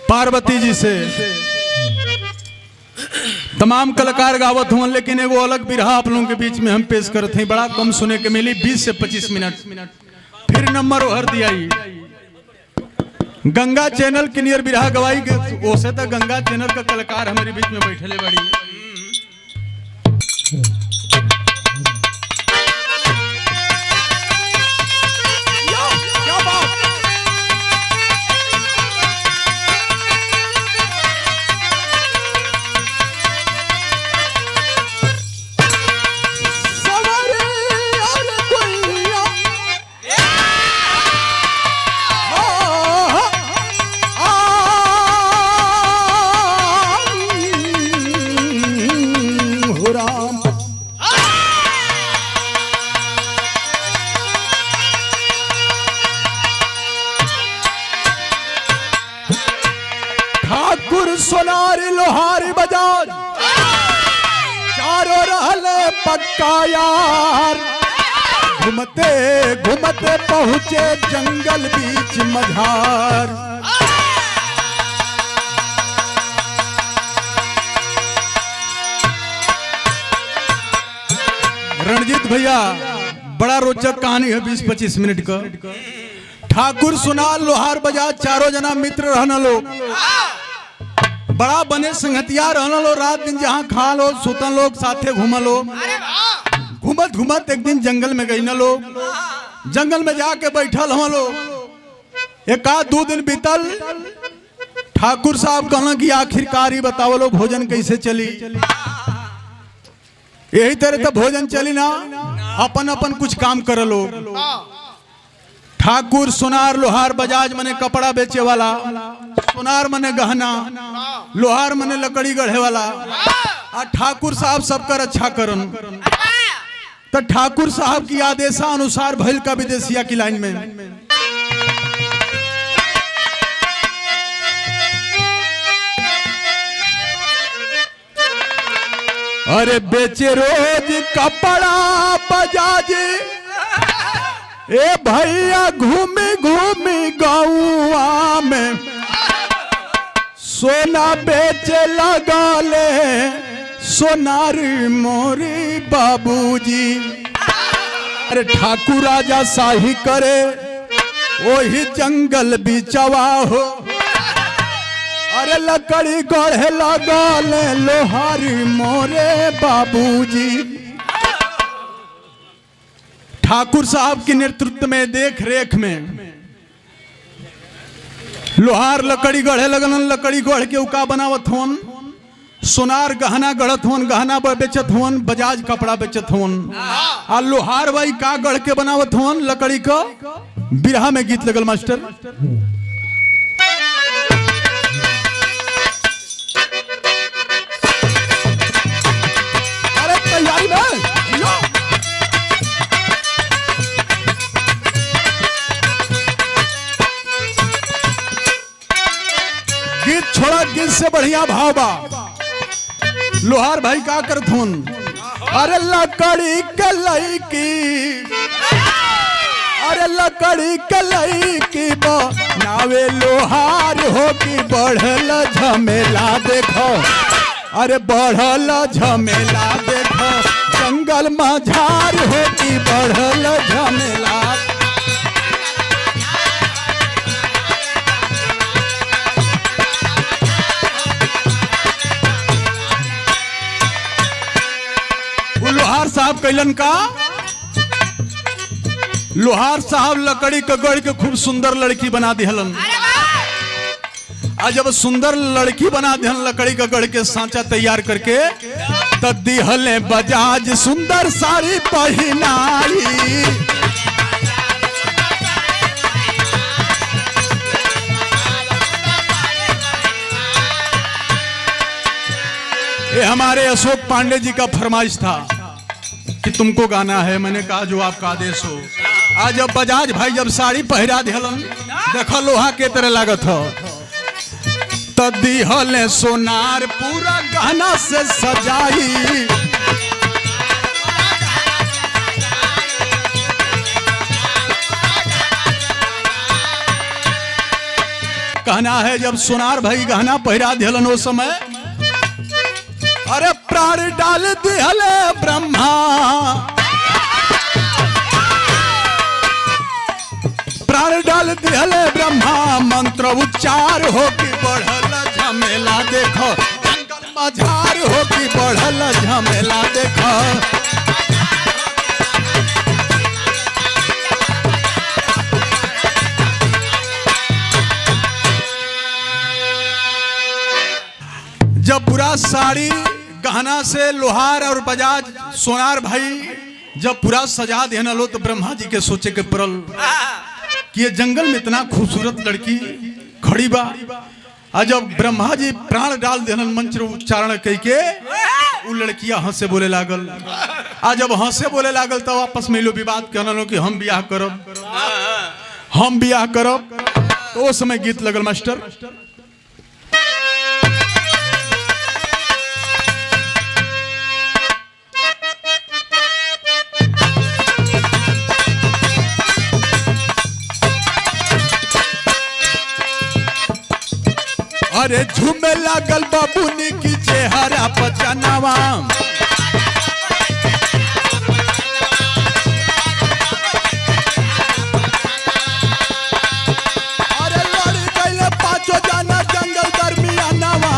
पार्वती जी से तमाम कलाकार गावत हुआ, लेकिन एगो अलग बिरहा आप लोगों के बीच में हम पेश करते हैं। बड़ा कम सुने के मिली, 20 से 25 मिनट। फिर नंबर ओहर दिया गंगा चैनल की नियर बिरहा गवाई के ओसे तक गंगा चैनल का कलाकार हमारे बीच में बैठले बड़ी। ठाकुर सोनारी लोहारी बजाज चारों रहले पक्का यार, घूमते घूमते पहुंचे जंगल बीच मझार। रणजीत भैया बड़ा रोचक कहानी है, 20-25 मिनट का। ठाकुर सोनार लोहार बजाज चारों जना मित्र रहना लोग, बड़ा बने संगतिया रहना लो। रात दिन जहाँ खा लो सुतन लोग, साथे घूमा लो। घूमत घूमत एक दिन जंगल में गई ना लोग, जंगल में जाके बैठल हम लोग। एक आध 2 दिन बीतल, ठाकुर साहब कहना कि आखिरकार ही बताओ लोग भोजन कैसे चली। यही तरह तो भोजन चली ना, अपन अपन कुछ काम कर लोग। ठाकुर सोनार लोहार बजाज मने कपड़ा बेचे वाला, सोनार मने गहना, लोहार मने लकड़ी गढ़े वाला, और ठाकुर साहब सबकर अच्छा करन। तो ठाकुर साहब की आदेशा अनुसार भइल का विदेशिया की लाइन में। अरे बेचे रोज कपड़ा बजाज, ए भैया घूमी घूमी गौआ में, सोना बेचे लगा ले सोनारी मोरी बाबूजी। अरे ठाकुर राजा शाही करे वही जंगल बिचवा हो, अरे लकड़ी गढ़े लगा ले लोहारी मोरे बाबूजी। ठाकुर साहब के नेतृत्व में देख रेख में लोहार लकड़ी गढ़े लगन, लकड़ी गढ़ के उका बनावत होन, सोनार गहना गढ़त होन, गहना बेचत होन, बजाज कपड़ा बेचत होन। आ लोहार भाई का गढ़ के बनावत होन लकड़ी का। बिरहा में गीत लगल मास्टर। अरे तैयारी में गीत छोड़ा, गीत से बढ़िया भाव बा। लोहार भाई का करत होन, अरे लकड़ी के लईकी, अरे लकड़ी के लईकी बनावे लोहार हो की बढ़ल झमेला देखो, अरे बढ़ल झमेला देखो, जंगल मझार हो की बढ़ल झमेला। लोहार साहब कैलन का, लोहार साहब लकड़ी के गढ़ के खूब सुंदर लड़की बना दिहलन। आज जब सुंदर लड़की बना दिहलन लकड़ी का गढ़ के सांचा तैयार करके, तब दिहले बजाज सुंदर साड़ी पहनाई। ये हमारे अशोक पांडे जी का फरमाइश था कि तुमको गाना है। मैंने कहा जो आपका आदेश हो। आज जब बजाज भाई जब साड़ी पहरा दिहलन, देखो लोहा के तरह लागत हो, तब दिहले सोनार पूरा गहना से सजाई। कहना है जब सोनार भाई गहना पहरा दिलन वो समय, अरे प्राण डाल दिहले ब्रह्मा, प्राण डाल दिहले ब्रह्मा, मंत्र उच्चार हो कि बढ़ल झमेला देखो, जंगल मझार हो कि बढ़ल झमेला देखो। जब पूरा साड़ी गहना से लोहार और बजाज सोनार भाई जब पूरा सजा देना लो तो ब्रह्मा जी के सोचे के पड़ल कि ये जंगल में इतना खूबसूरत लड़की खड़ी बा। और जब ब्रह्मा जी प्राण डाल देना मंत्र उच्चारण कह के वो लड़कियां हंसे बोले लागल। आज जब हंसे बोले लागल तब आपस में लो विवाद कहना लो कि हम ब्याह करब, हम ब्याह करब। तो वो समय गीत लगल मास्टर, अरे झूमे लागल बाबूनी की चेहरा पचनावा, अरे लड़ी गईले पांचों जाना जंगल दरमियानावा,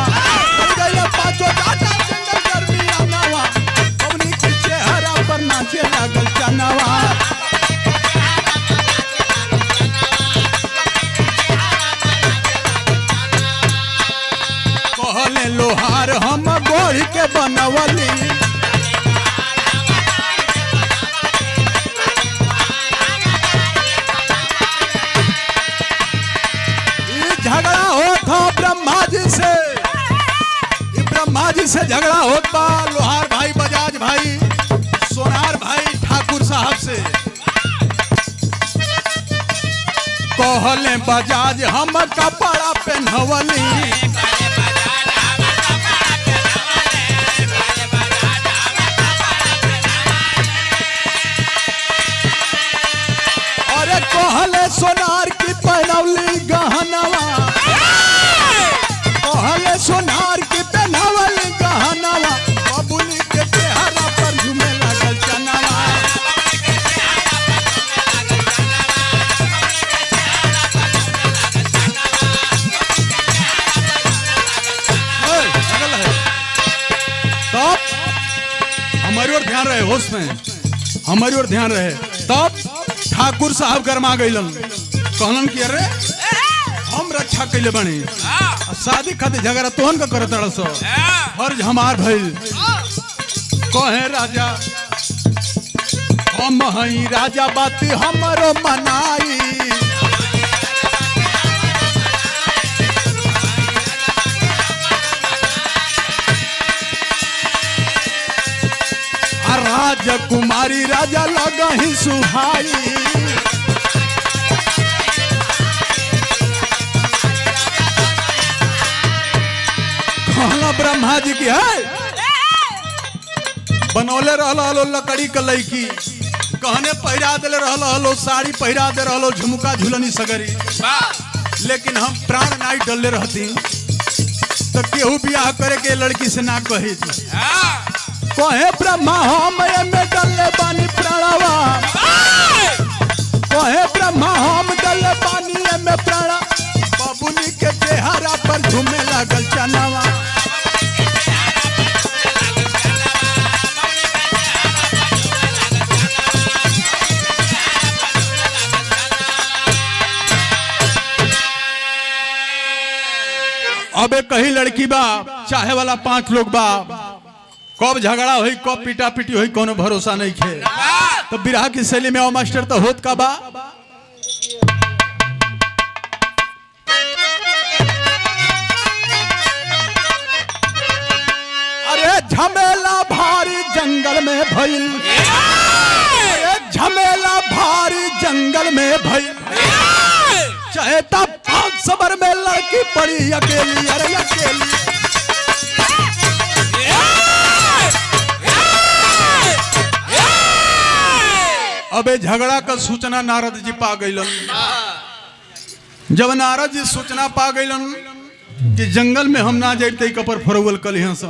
गईले पांचों जाना जंगल दरमियानावा, बाबूनी की चेहरा पर नाचे लागल चनावा। लोहार हम गोढ़ के बनवली, झगड़ा होता ब्रह्मा जी से, ब्रह्मा जी से झगड़ा होता लोहार भाई बजाज भाई सोनार भाई ठाकुर साहब से। कहले बजाज हम कपड़ा पहनवली, कहले सोनार की पहनवली गहनवा, कहले सोनार की पहनवली गहनवा, बाबूली के चेहरा पर झूमे लागल चनावा। तब हमारी ओर ध्यान रहे, होश में हमारी ओर ध्यान रहे। तब ठाकुर साहब गरमा गईलन, कहलन कि अरे हम रक्षा कैले बनी, शादी खातिर झगड़ा तोहन का करत रहो, फर्ज हमार भइल। कहे राजा हम हई राजा बात हमरो मनाई, राजकुमारी राजा लगही सुहाई, कहला ब्रह्मा जी की है बनौले रहलो लकड़ी के लईकी, कहने पहिरा दे रहलो साड़ी पहिरा दे रहलो झुमका झुलनी सगरी, लेकिन हम प्राण नाई डले रहती तो केहू ब्याह करे के लड़की से ना कही। कहे ब्रह्मा हम में डले बानी प्राणवा, कहे ब्रह्मा हम डले बानी में प्राण, बाबूनी के चेहरा पर झूमे लागल चनावा। अबे कहीं लड़की बा चाहे वाला 5 लोग बा, कब झगड़ा हुई कब पीटा पीटी हुई कोनो भरोसा नहीं खे। तो बिरहा की शैली में आओ मास्टर तो होत का बा, अरे झमेला भारी जंगल में भइल, अरे झमेला भारी जंगल में भइल, चाहे तब 5 सबर में लड़की पड़ी अकेली, अरे अकेली। अबे झगड़ा का सूचना नारद जी पा गईलन, जब नारद जी सूचना पा गईलन कि जंगल में हम ना जाते कपर फरोवल कलिहं से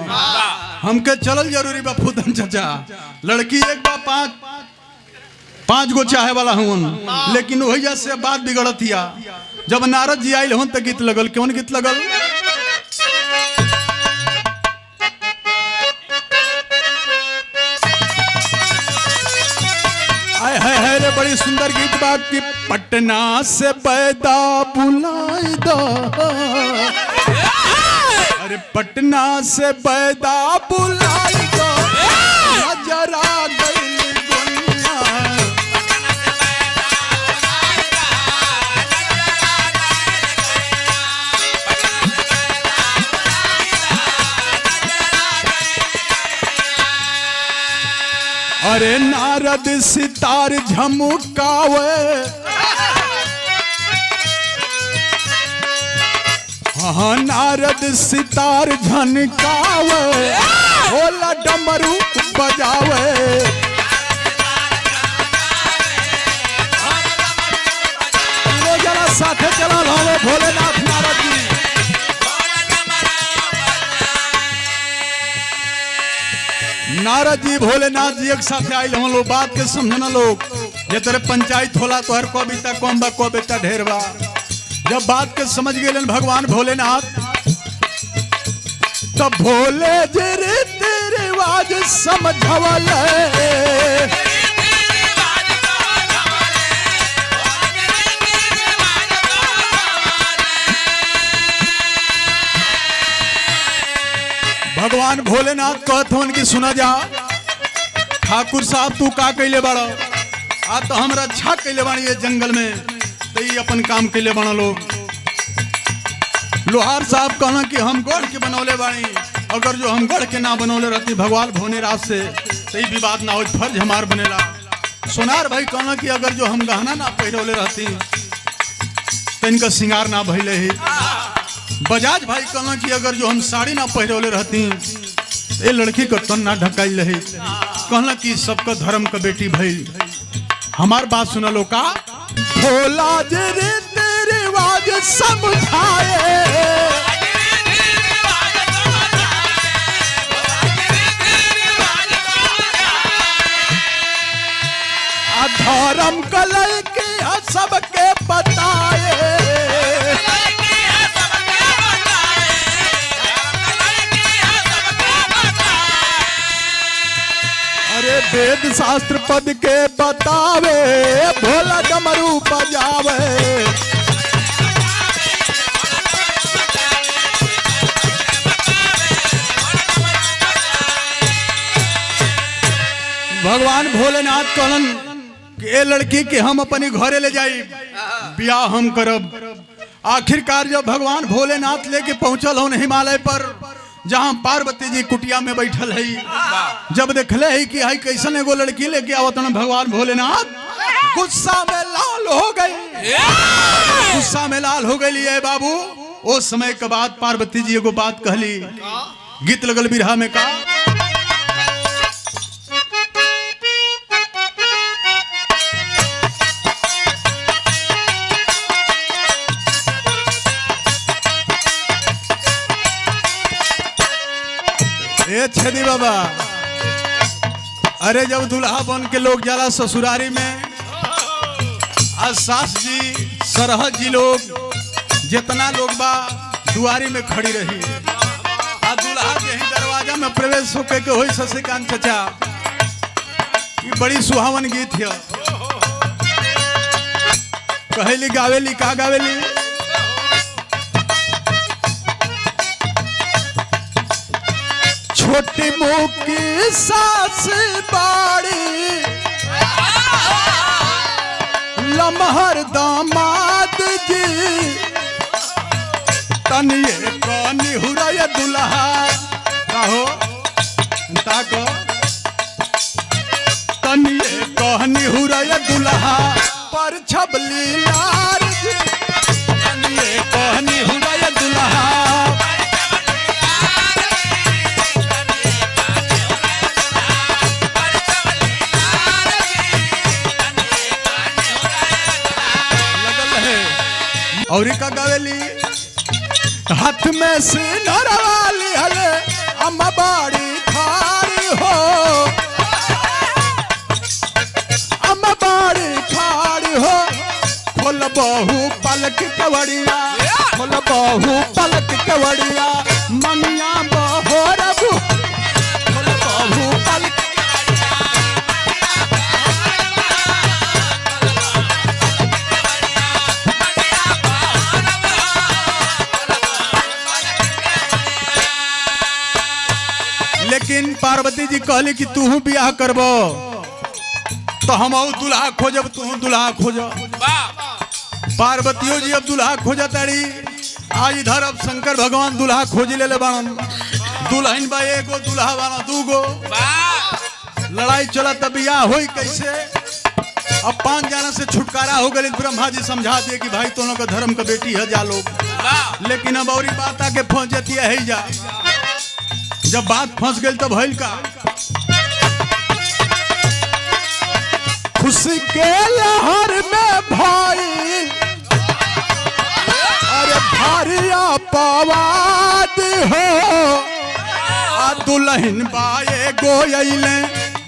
हमके चलल जरूरी बा फूदन चाचा। लड़की एक बा पांच गो चाहे वाला हुन, लेकिन वही से बात बिगड़त हिया। जब नारद जी आयल हन तो गीत लगल। कौन गीत लगल? है रे बड़ी सुंदर गीत बात की। पटना से पैदा बुलाई दो, अरे पटना से पैदा बुलाई दो, नजरा गई दुनिया। अरे नारद सितार झमुकावे, हाँ नारद सितार झनकावे, भोला डमरू बजावे। जरा साथे चला लावे भोलेनाथ नारद जी। नारद जी भोलेनाथ जी एक साथ आयल हम लोग। बात के समझना लोग, ये तेरे पंचायत होला तो हर को बेटा कम बा को बेटा ढेर बा। जब बात के समझ गए भगवान भोलेनाथ, तब भोले जी रीति रिवाज समझवल। भगवान भोलेनाथ कहत हन कि सुना जा ठाकुर साहब तू का कैले बड़ा, आ तो हमरा अच्छा कैले बानी ये जंगल में, तो ये अपन काम कैले बना लोग। लोहार साहब कहना कि हम गढ़ के बनौले बानी, अगर जो हम गढ़ के ना बनौले रहती भगवान भोलेनाथ से तो ये विवाद ना हो, फर्ज हमार बनेला। सोनार भाई कहना कि अगर जो हम गहना ना पहरौले रहती तो इनका श्रृंगार ना भइले ही। बजाज भाई कहना कि अगर जो हम साड़ी ना पहरौले रहती ये लड़की को तन ना ढकाई रही। कहना कि सबका धर्म का बेटी भाई। हमार बात सुना लो का भोला जी रीति रिवाज समझाए, धर्म कलय के सबके बताए। अरे वेद शास्त्र पद के बतावे, भोला डमरू बजावे। भगवान भोलेनाथ कहलन कि ए लड़की के हम अपने घरे ले जाई, ब्याह हम करब। आखिरकार जब भगवान भोलेनाथ लेके पहुंचल हन हिमालय पर, जहां पार्वती जी कुटिया में बैठल है, जब देखले है कि हाई कैसन एगो लड़की लेके आवत न भगवान भोलेनाथ गुस्सा में लाल हो गई। गुस्सा में लाल हो गई है बाबू। उस समय के बाद पार्वती जी एगो बात कहली, गीत लगल बिरहा में का ए छेदी बाबा। अरे जब दुल्हा बन के लोग जाला ससुरारी में, आज सास जी सरहद जी लोग जितना लोग बा दुआरी में खड़ी रही, आ दुल्हा यही दरवाजा में प्रवेश होके के होई शशिकांत चचा। ये बड़ी सुहावन गीत है। कहेली गावेली का गावेली, छोटी मुँह की सास बाड़ी, लमहर दामाद जी, तनिए कनी हुरय दुल्हा कहो ताको, तनिए कहनी हुरय दुल्हा पर छबली लार जी, तनिए कहनी हुरय दुल्हा। और हाथ में सिनर वाली हले अम्मा बाड़ी खाड़ी हो, अम्मा बाड़ी खाड़ी हो। खोल बहू पलक कवड़िया, खोल बहू पलक कवड़िया, मनिया बहो रबू, खोल बहू पलक। लेकिन पार्वती जी कहली कि तू ब्याह करबो तो हम दुल्हा खोजब, तू दुल्हा खोज। पार्वतियों जी अब दुल्हा खोज ताड़ी। आज इधर अब शंकर भगवान दुल्हा खोज ले बाणन। दुल्हन बा एगो, दुल्हा बाना दूगो। लड़ाई चला तब ब्याह होई कैसे। अब 5 जना से छुटकारा हो गए। ब्रह्मा जी समझा दिए कि भाई दोनों का धर्म का बेटी है जा लोग। लेकिन अब और बात आके फंस जाती है जा। जब बात फंस गई तब भइल का खुशी के लहर में भाई, अरे भारिया पवाद हो। आ दुल्हन बाए गोयले,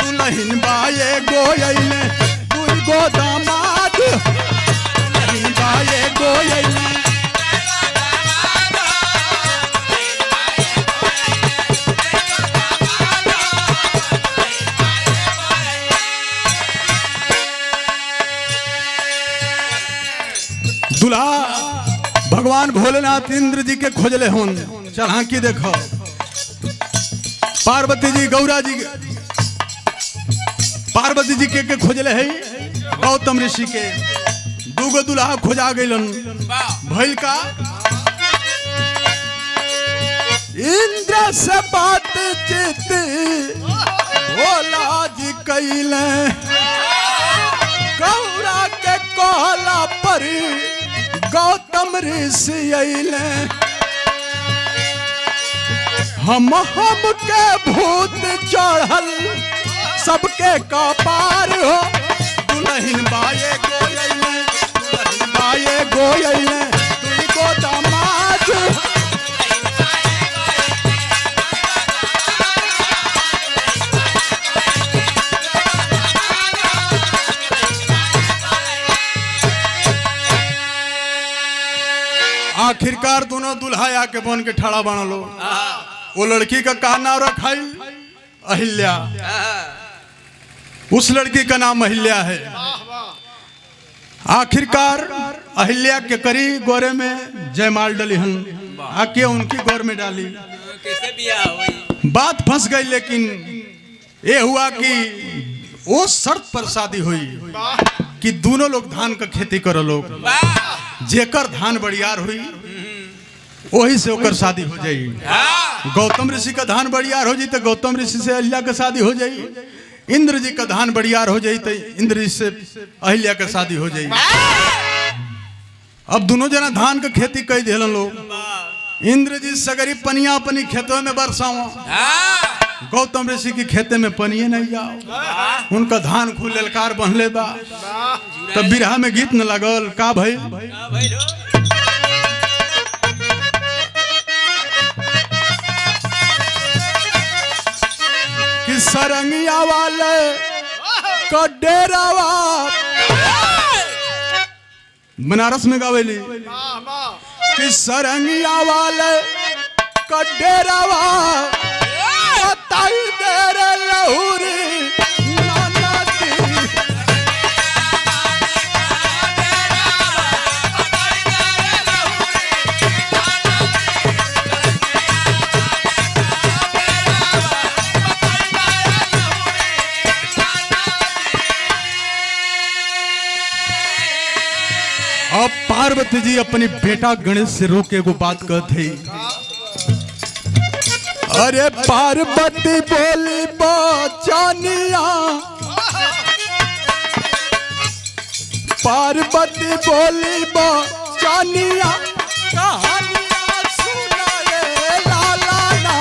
दुल्हन बाए गोयले, दुर्गो दामाद, दुल्हन बाए गोयले। दुल्हा भगवान भोलेनाथ इंद्र जी के खोजले होन। चल हाँ की देखो पार्वती जी गौरा जी, पार्वती जी के खोजले है गौतम ऋषि के। दूगो दुल्हा खोजा गइलन। भइल का इंद्र से बातचीत भोला जी कैले, गौरा के कहला पर गौतम ऋषि अइले। हम के भूत चढ़ल सबके कपार हो। दुल्हन बाए गोयले, दुल्हन बाए गोयले, तुझको दामाद। आखिरकार दोनों दुल्हा आके बन के ठड़ा बना लो। वो लड़की का कहा नाम रखा अहिल्या। उस लड़की का नाम अहिल्या है। आखिरकार अहिल्या के करी गोरे में जयमाल डली हन, आके उनकी गौर में डाली। कैसे बियाह हुई? बात फंस गई। लेकिन ये हुआ कि वो शर्त पर शादी हुई कि दोनों लोग धान का खेती करो लोग। जेकर धान बड़ियार हुई वही से होकर शादी हो जाई। गौतम ऋषि का धान बड़ियार हो जाई तो गौतम ऋषि से अहिल्या का शादी हो जाई। इंद्र जी का धान बड़ियार हो जाई तो इंद्र जी से अहिल्या का शादी हो जाई। अब दोनों जना धान का खेती कई दिलन लोग। इंद्र जी सगरी पनिया अपनी खेतों में बरसाओ। गौतम ऋषि की खेते में पनिए नहीं जाओ। उनका धान खूब ललकार बनले बा। तब बिरहा में गीत न लगल का भाई कि सरंगिया वाले का डेरावा। बनारस में गावेली कि सरंगिया वाले का डेरावा बताई दे रे लहुरी नाना दी। अब पार्वती जी अपनी बेटा गणेश से रोके को बात कहते। अरे पार्वती बोली बचानिया, पार्वती बोली बचानिया, कहानियां सुनाए लाला ना।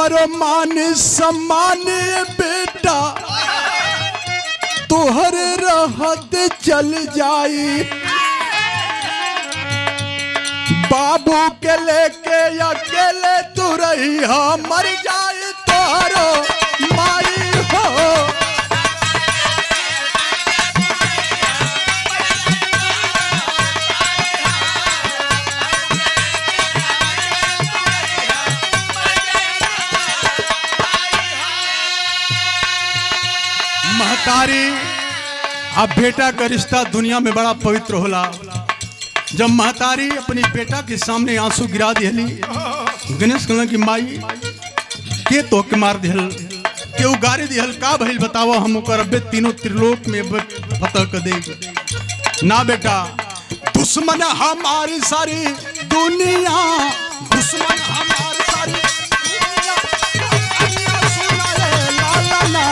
हमारो मान सम्मान बेटा तुहरे रहत चल जाई, बाबू के लेके अकेले तू रही हो, मर जाए तोहरो माई हो। महतारी अब बेटा का रिश्ता दुनिया में बड़ा पवित्र होला। जब महतारी अपनी बेटा के सामने आंसू गिरा दिहली, गणेश कहलन की माई के तो के मार दिहल, के उगारी दिहल, का भइल बताओ, हम ओकर अबे तीनों त्रिलोक में फतह कर दे। ना बेटा, दुश्मन हमारी सारी दुनिया, दुश्मन हमारी सारी दुनिया, सुना रे लाला ना।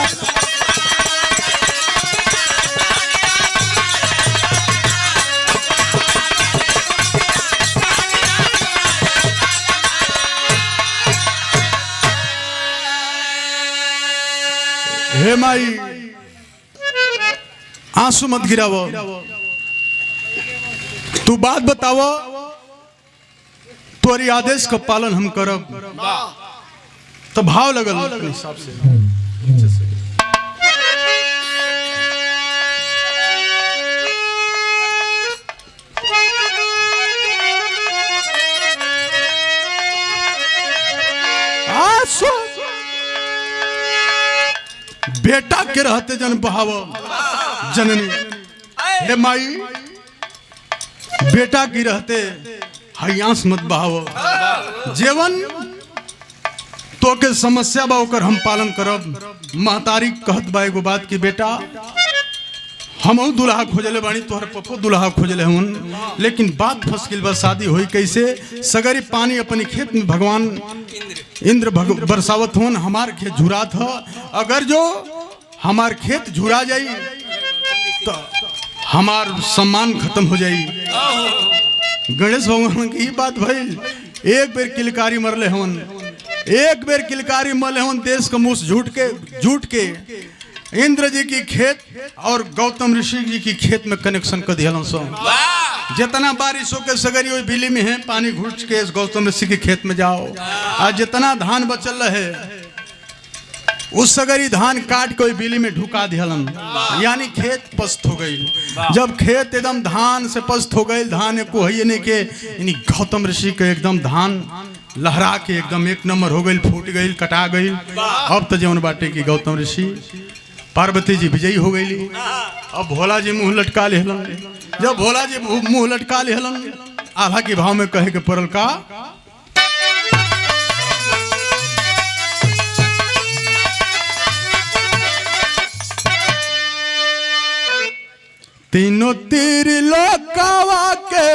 हे माई आंसू मत गिरावो, तू बात बतावो, तोरी आदेश का पालन हम करब। तो भाव लगल हिसाब से आंसू बेटा के रहते जन बहाव जननी। हे माई बेटा की रहते हयांस मत बहाव, जेवन तो के समस्या बा ओकर हम पालन करब। महतारी कहत बा एगो बात की बेटा हम दुल्हा खोजले बानी, तोहर पप्पो दुल्हा खोजले हन, लेकिन बात फंस गइल बा, शादी होई कैसे? सगरी पानी अपनी खेत में भगवान इंद्र बरसावत होन, हमार खेत झुरात हो, अगर जो हमार खेत झुरा जाई तो हमार सम्मान खत्म हो जाई। गणेश भगवान की बात भइल, एक बेर किलकारी मरले हन, एक बेर किलकारी मरले हन, देश का मूस झूठ के इंद्र जी की खेत और गौतम ऋषि जी की खेत में कनेक्शन कर दिया। जितना बारिश होकर सगरी हुई बिजली में है, पानी घुस के गौतम ऋषि के खेत में जाओ, और जितना धान बचल रहे उस सगरी धान काट के बिजली में ढुका दिहलन, यानी खेत पस्त हो गई। जब खेत एकदम धान से पस्त हो गई, धान को है नहीं के, यानी गौतम ऋषि के एकदम धान लहरा के एकदम एक नंबर हो गई, फूट गई, कटा गई। अब तो जौन बाटे की गौतम ऋषि पार्वती जी विजयी हो गई। अब भोला जी मुंह लटका लेहलन। जब भोला जी मुंह लटका लेहलन, आल्हा के भाव में कहे के परल का, तीनों तीर लोकावा के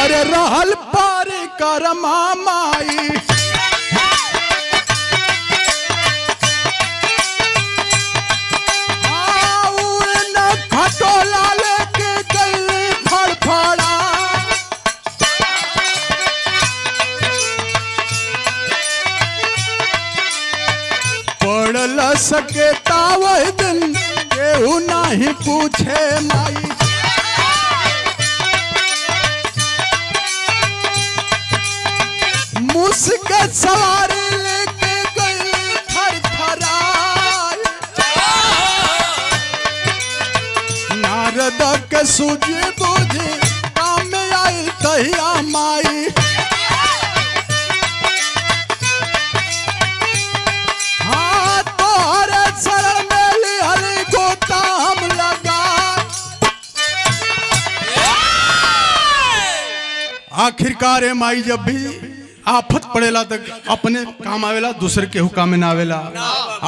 अरे रहल पार करमा माई, खटोला लेके गई फड़फड़ा, पढ़ सके वही दिन केहू नहीं पूछे माई। मुस्क सवारी लेके गई थरथरा, नारद के सूझी बूझी काम में आई तहिया माई। हाँ तोहरे शरण में लिहली गोता हम लगा, आखिरकार माई जब भी आफत पड़ेला तक अपने काम आवेला, दूसरे के हुक्म में ना आवेला।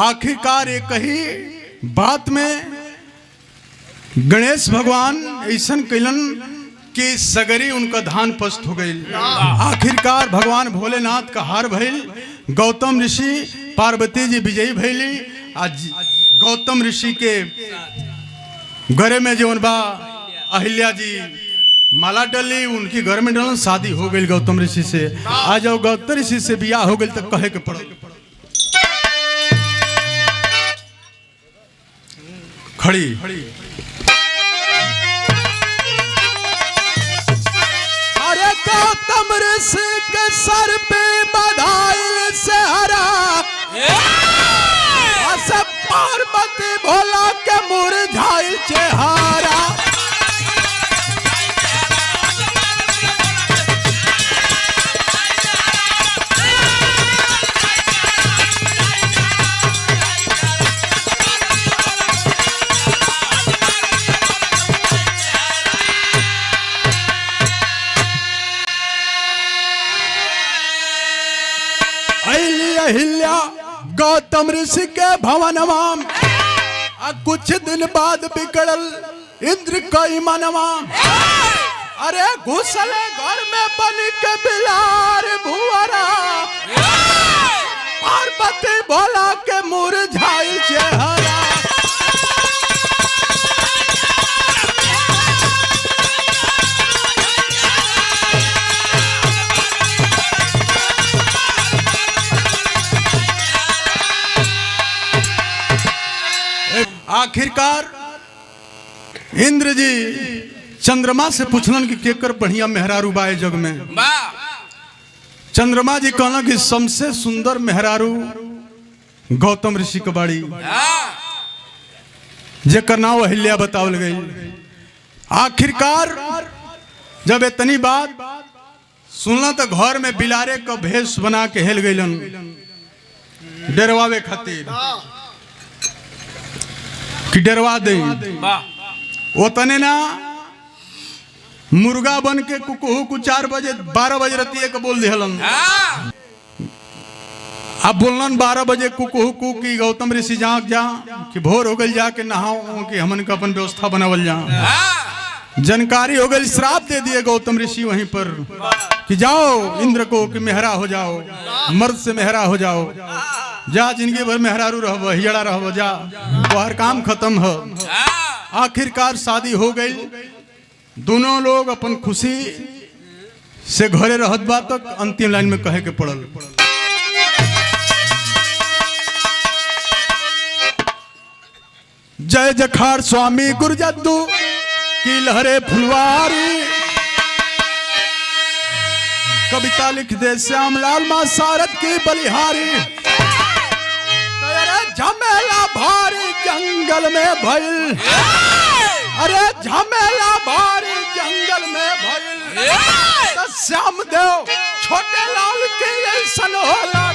आखिरकार एक ही बात में गणेश भगवान ऐसन कैलन कि सगरी उनका धान पस्त हो गई। आखिरकार भगवान भोलेनाथ का हार भइल, गौतम ऋषि पार्वती जी विजयी भइली। आज गौतम ऋषि के गरे में जौन बा अहिल्या जी माला डली उनकी घर में डलन, शादी हो गई गौतम ऋषि से। आ जाओ गौतम ऋषि से बियाह हो गई तक कहे के पड़ल। खड़ी अरे गौतम ऋषि के सर पे बधाई से हरा पार्वती भोला के मुरझाइल चेहरा। अहिल्या गौतम ऋषि के भवनवा कुछ दिन बाद बिगड़ल इंद्र कई मनवा। अरे घुसले घर में बन के बिलार भुवरा पार्वती भोला के मुरझाइल चेहरा। आखिरकार इंद्र जी चंद्रमा से पूछलन कि केकर बढ़िया मेहरारू बाए जग में। चंद्रमा जी कहना कि सबसे सुंदर मेहरारू गौतम ऋषि के बाड़ी, जेकर नाम अहिल्या बतावल गई। आखिरकार जब इतनी बात सुनला तो घर में बिलारे का भेष बना के हेल गईलन डरवावे खातिर कि डरवा दे। वो तने ना मुर्गा बन के कुकहू को 4 बजे 12 बजे रतिये के बोल दिहलन। अब बोलन 12 बजे कुकहू को कि गौतम ऋषि जाग जा कि भोर हो गई जाके नहाओ कि हमन का अपन व्यवस्था बनावल जा। जानकारी हो गई, श्राप दे दिए गौतम ऋषि वहीं पर कि जाओ इंद्र को कि मेहरा हो जाओ, मर्द से मेहरा हो जाओ, जा जिंदगी भर मेहरारू रहब हिजड़ा रहब, जा तोहर काम खत्म हो। आखिरकार शादी हो गई, दोनों लोग अपन खुशी से घरे रहत बा तक अंतिम लाइन में कहे के पड़ल। जय जखाड़ स्वामी गुरजद्दू की लहरे फुलवारी, कविता लिख दे श्यामलाल मां सारद की बलिहारी। झमेला भारी जंगल में भइल, अरे झमेला भारी जंगल में भइल, श्याम देव छोटे लाल के ऐसन होला।